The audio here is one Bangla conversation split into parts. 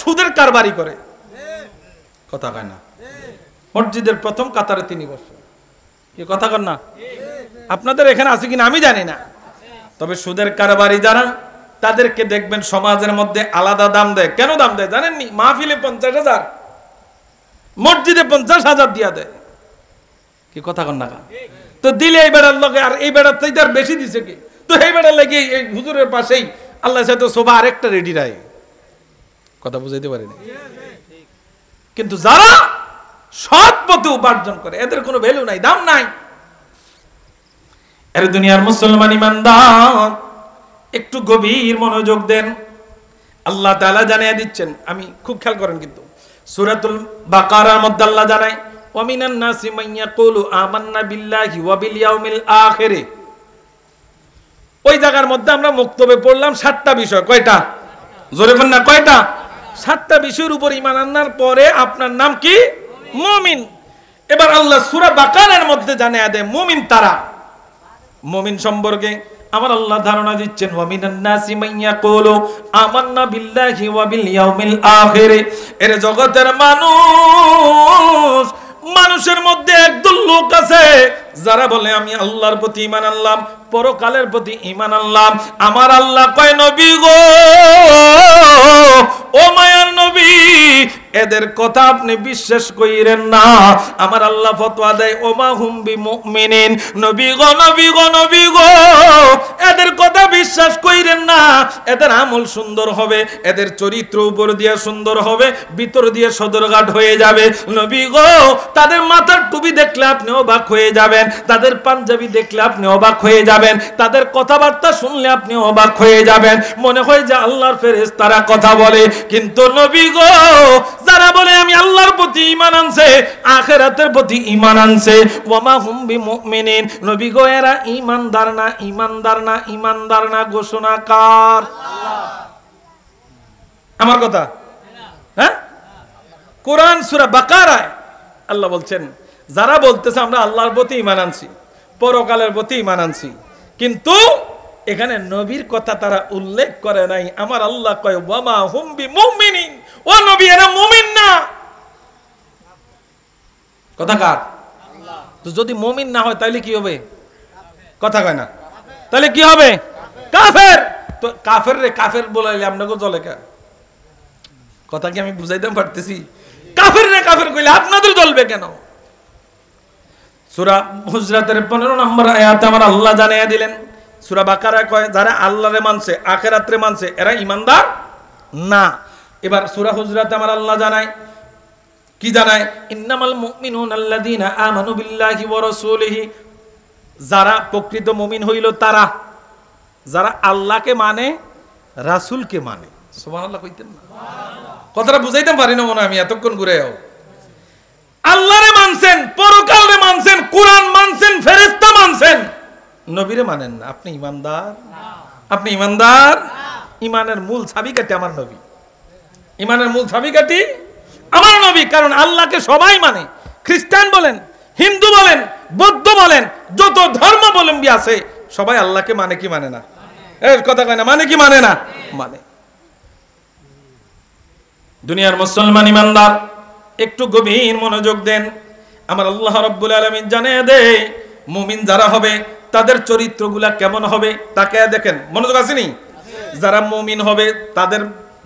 সুদের কারবারি করে। কথা কয় না? মসজিদের প্রথম কাতারে তিনি বসে, কি কথা কন না? আপনাদের এখানে আছে কিনা আমি জানি না, তবে সুদের কারবারি যারা তাদেরকে দেখবেন সমাজের মধ্যে আলাদা দাম দেয়। কেন দাম দেয় জানেননি? মাহফিলে 50,000, মসজিদে 50,000 দিয়া দেয়। কি কথা কন না? তো দিলে এই বেড়ার লোকে, আর এই বেড়ার চাইতে আর বেশি দিছে কি? তো এই বেড়ার লাগে এই হুজুরের পাশেই আল্লাহ সাথে সোফা আরেকটা রেডি রায়। কথা বুঝাইতে পারিনি? কিন্তু যারা সৎ পথে উপার্জন করে এদের কোনো ভ্যালু নাই, দাম নাই। এর দুনিয়ার মুসলমান ইমানদার একটু গভীর মনোযোগ দেন। আল্লাহ তাআলা জানিয়ে দিচ্ছেন, আমি খুব খেয়াল করেন কিন্তু সূরাতুল বাকারার মধ্যে আল্লাহ জানায় ওয়া মিনান নাসি মান ইয়াকুলু আমান্না বিল্লাহি ওয়া বিল ইয়াউমিল আখির। ওই জায়গার মধ্যে আমরা মুক্তবে পড়লাম 7টা বিষয়। কয়টা? জোরে বলেন না, কয়টা? 7টা বিষয়ের উপর ঈমান আনার পরে আপনার নাম কি? মুমিন। এবার আল্লাহ সূরা বাকারার মধ্যে জানিয়ে দেয় মুমিন তারা। মুমিন সম্পর্কে আমার আল্লাহ ধারণা দিচ্ছেন ওয়া মিনান নাসি মান ইয়াকুলু আমান্না বিল্লাহি ওয়া বিল ইয়াউমিল আখির। এর জগতের মানুষ, মানুষের মধ্যে একদল লোক আছে যারা বলে আমি আল্লাহর প্রতি ঈমান আনলাম, পরকালের প্রতি ঈমান আনলাম। আমার আল্লাহ কয় নবী গো, ও মায়ার নবী, এদের কথা আপনি বিশ্বাস কইরেন না। আমার আল্লাহ ফতোয়া দেয় ওমা হুম বিমুমিনিন। নবী গো, নবী গো, নবী গো, এদের কথা বিশ্বাস কইরেন না। এদের আমল সুন্দর হবে, এদের চরিত্র উপর দিয়ে সুন্দর হবে, ভিতর দিয়ে সদরঘাট হয়ে যাবে। নবী গো, তাদের মাথার টুপি দেখলে আপনি অবাক হয়ে যাবেন, তাদের পাঞ্জাবি দেখলে আপনি অবাক হয়ে যাবেন, তাদের কথাবার্তা শুনলে আপনি অবাক হয়ে যাবেন, মনে হয় যে আল্লাহর ফেরেশতারা কথা বলে। কিন্তু নবী গো, যারা বলে আমি আল্লাহর প্রতি ঈমান আনছে, আখিরাতের প্রতি ঈমান আনছে, ওয়ামা হুম বিমুমিনিন, নবী গো এরা ঈমানদার না, ঈমানদার না, ঈমানদার না ঘোষণা কার? আমার কথা, হ্যাঁ? কোরআন সূরা বাকারায় আল্লাহ বলছেন যারা বলতেছে আমরা আল্লাহর প্রতি ঈমান আনছি, পরকালের প্রতি ঈমান আনছি, কিন্তু এখানে নবীর কথা তারা উল্লেখ করে নাই। আমার আল্লাহ কয় ওয়ামা হুম বিমুমিনিন, ও নবী এরা মুমিন না। কথা কার? তো যদি মুমিন না হয় তাহলে কি হবে? কথা কয় না, তাহলে কি হবে? কাফের। তো কাফের রে কাফের বলাইলে আপনাকে চলে কা? কথা কি আমি বুঝাইতে পারতেছি? কাফের রে কাফের কইলে আপনাদের চলবে কেন? সূরা হুজরাতের 15 নম্বর আয়াতে আমার আল্লাহ জানিয়ে দিলেন, সূরা বাকারায় কয় যারা আল্লাহরে মানছে, আখিরাতে মানছে, এরা ঈমানদার না। এবার সূরা হুজরাতে আমার আল্লাহ জানায়, কি জানায়? ইন্নামাল মুমিনুনা আল্লাযীনা আমানু বিল্লাহি ওয়া রাসূলিহি। যারা প্রকৃত মুমিন হইল তারা যারা আল্লাহকে মানে, রাসূলকে মানে। সুবহানাল্লাহ কইতেন না? কথাটা বুঝাইতে পারি না মনে আমি এতক্ষণ ঘুরেও। আল্লাহরে মানছেন, পরকালে মানছেন, কোরআন মানছেন, ফেরেশতা মানছেন, নবীরে মানেন না, আপনি ঈমানদার? আপনি ঈমানদার? ঈমানের মূল চাবিকাঠি আমার নবী। ঈমানের মূল চাবিকাঠি আমার নবী। কারণ আল্লাহকে সবাই মানে, খ্রিস্টান বলেন, হিন্দু বলেন, বৌদ্ধ বলেন, যত ধর্মাবলম্বী আছে সবাই আল্লাহকে মানে কি মানে না? এর কথা কয় না, মানে কি মানে না? মানে। দুনিয়ার মুসলমান ইমানদার একটু গভীর মনোযোগ দেন। আমার আল্লাহ রাব্বুল আলামিন জানিয়ে দেয় মুমিন যারা হবে তাদের চরিত্রগুলা কেমন হবে তাকায়া দেখেন। মনোযোগ আসেনি? যারা মুমিন হবে তাদের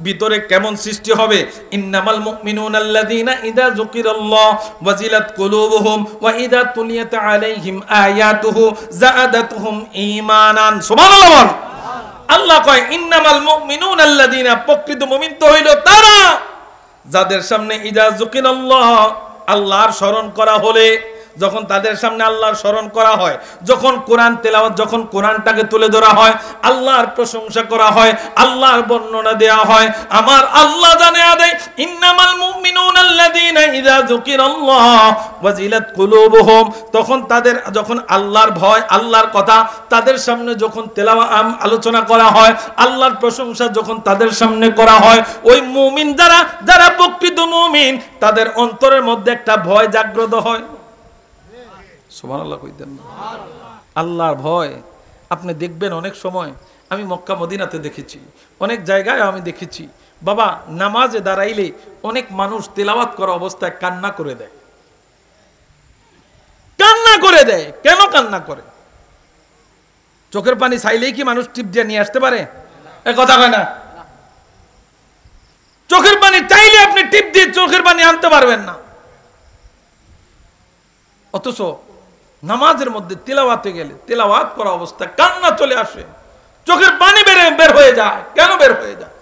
ভিতরে কেমন সৃষ্টি হবে? ইন্নামাল মুমিনুনা আল্লাযীনা ইযা যুকিরাল্লাহ ওয়াজিলাত কুলুবুহুম ওয়া ইযা তুলিয়াত আলাইহিম আয়াতুহু যাআদাতুহুম ঈমানান। সুবহানাল্লাহ। আল্লাহ কয় ইন্নামাল মুমিনুনা আল্লাযীনা, প্রকৃত মুমিন তো হইল তারা যাদের সামনে ইযা যুকিরাল্লাহ, আল্লাহর স্মরণ করা হলে, যখন তাদের সামনে আল্লাহর স্মরণ করা হয়, যখন কোরআন তেলাওয়াত, যখন কোরআনটাকে তুলে ধরা হয়, আল্লাহর প্রশংসা করা হয়, আল্লাহর বর্ণনা দেয়া হয়, আমার আল্লাহ জানিয়ে দেয় ইন্নামাল মুমিনুনা আল্লাযীনা ইযা যুকিরাল্লাহ ওয়াজিলাত কুলুবুহুম, তখন তাদের যখন আল্লাহর ভয়, আল্লাহর কথা তাদের সামনে যখন তেলাওয়াত আলোচনা করা হয়, আল্লাহর প্রশংসা যখন তাদের সামনে করা হয়, ওই মুমিন যারা প্রকৃত মুমিন তাদের অন্তরের মধ্যে একটা ভয় জাগ্রত হয়। সুবহানাল্লাহ কইতেন না? আল্লাহর ভয় আপনি দেখবেন অনেক সময়, আমি মক্কা মদিনাতে দেখেছি, অনেক জায়গায় আমি দেখেছি, বাবা নামাজে দাঁড়াইলে অনেক মানুষ তেলাওয়াত করা অবস্থায় কান্না করে দেয়। কান্না করে দেয়, কেন কান্না করে? চোখের পানি চাইলেই কি মানুষ টিপ দিয়ে নিয়ে আসতে পারে? এ কথা হয় না। চোখের পানি চাইলে আপনি টিপ দিয়ে চোখের পানি আনতে পারবেন না। অথচ নামাজের মধ্যে তেলাওয়াতে গেলে তেলাওয়াত করা অবস্থায় কান্না চলে আসে, চোখের পানি বের হয়ে যায়। কেন বের হয়ে যায়?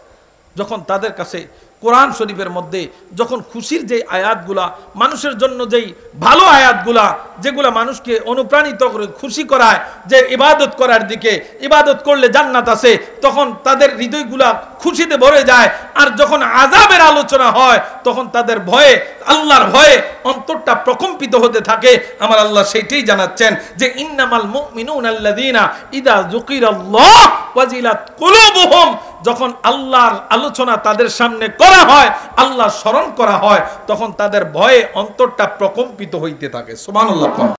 যখন তাদের কাছে কোরআন শরীফের মধ্যে যখন খুশির যে আয়াতগুলা, মানুষের জন্য যেই ভালো আয়াতগুলা, যেগুলা মানুষকে অনুপ্রাণিত করে খুশি করায় যে ইবাদত করার দিকে, ইবাদত করলে জান্নাত আছে, তখন তাদের হৃদয়গুলা খুশিতে ভরে যায়। আর যখন আযাবের আলোচনা হয় তখন তাদের ভয়ে, আল্লাহর ভয়ে অন্তরটা প্রকম্পিত হতে থাকে। আমার আল্লাহ সেইটাই জানাচ্ছেন যে ইন্নামাল মুমিনুনা আল্লাযীনা ইযা যুকিরাল্লাহ ওয়াজিলাত কুলুবুহুম, যখন আল্লাহর আলোচনা তাদের সামনে করা হয়, আল্লাহ স্মরণ করা হয়, তখন তাদের ভয়ে অন্তরটা প্রকম্পিত হইতে থাকে। সুবহানাল্লাহ।